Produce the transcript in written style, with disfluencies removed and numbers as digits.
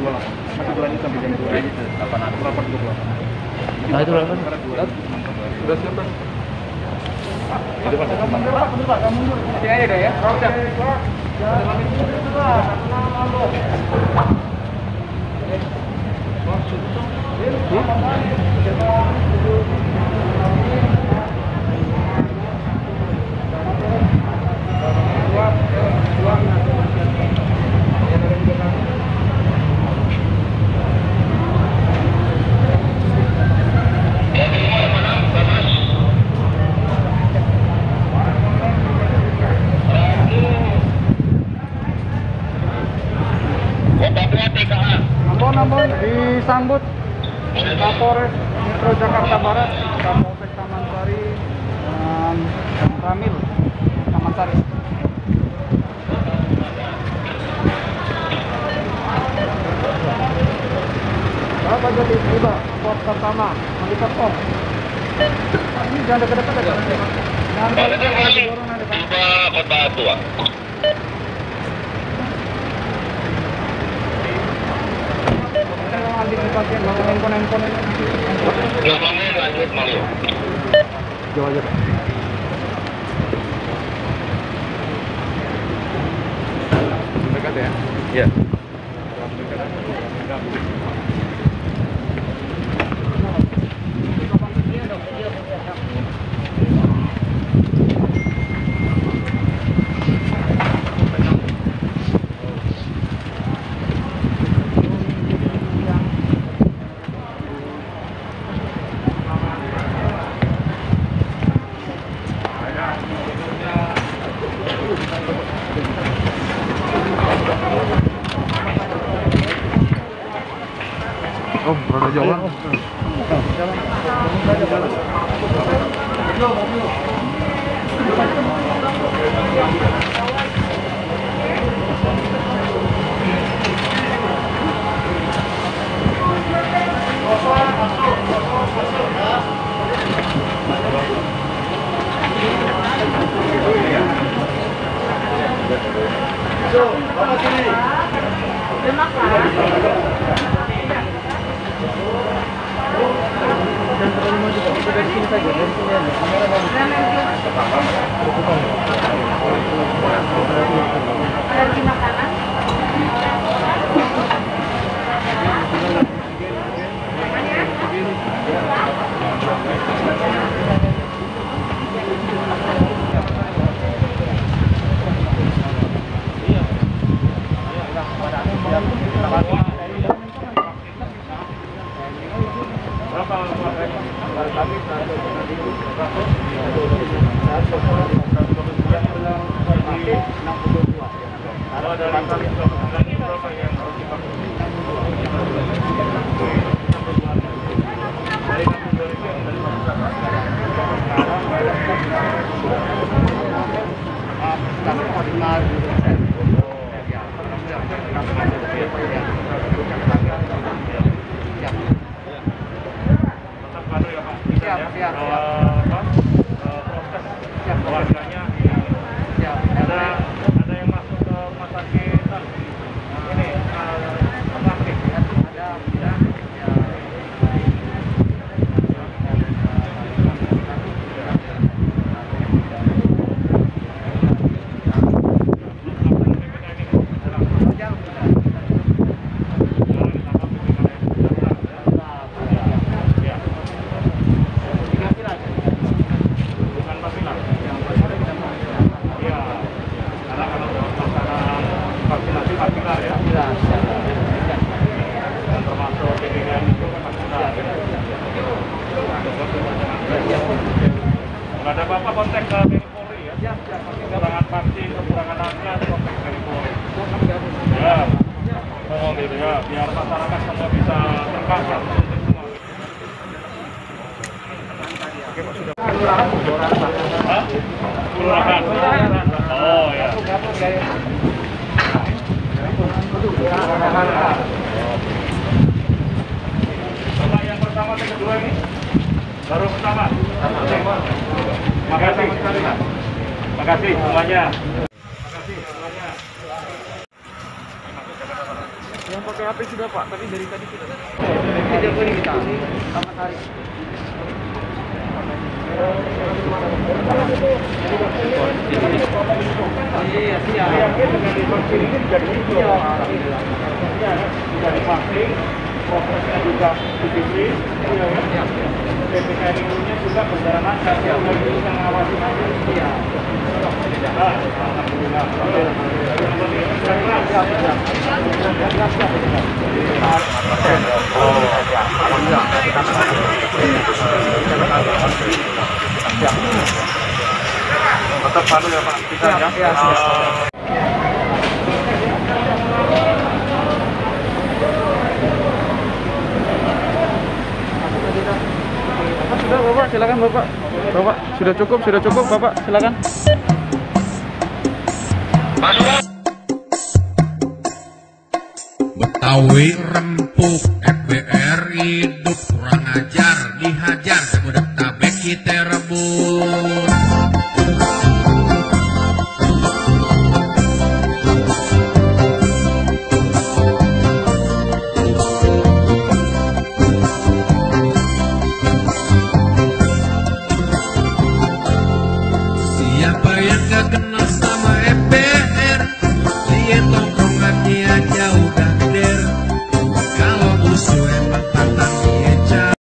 28. Masih berlanjut sampai jam 2 aja. 8 rapat 28. Nah itu berapa? Sudah siap kan? Itu Pak. Pak, kamu mundur. Sini aja deh ya. Namun disambut Kapolres Metro Jakarta Barat, Kapolsek Taman Sari dan Ramil Taman Sari. Bapak jadi tiba pos pertama melihat pos. Ini jangan dekat-dekat aja. Jangan dekat-dekat. Tiba Kota Tua. Handphone. Gelombangnya lanjut Mario. Jauh aja Pak. Dekat ya? Iya. Oh, rada jalan. Alergi makanan? Ada yang masuk ke rumah sakit ini Ada apa-apa kontak ke Tni Polri ya? Kekurangan vaksin, kekurangan angka, kontak ke Tni Polri. Ya, oh gitu ya, biar masyarakat semua bisa tercover. Kelurahan. Oh ya. Bapak yang pertama dan kedua ini? Baru pertama. Makasih. Makasih semuanya. Makasih semuanya. Yang pakai HP sudah Pak, tapi dari tadi sudah. Tidak boleh kita. Selamat hari. Iya, siap. Dengan divaksin ini juga disiap. Sudah divaksin, prosesnya juga disiplin. PPKM nya juga berjalan lancar. Sudah bisa ngawasi aja. Iya. Alhamdulillah. Tetap selalu ya Pak. Kita ya. Sudah Bapak, silakan Bapak. Bapak, sudah cukup Bapak, silakan. Betawi rempuk FBR hidup kurang ajar dihajar sebudak tabek kita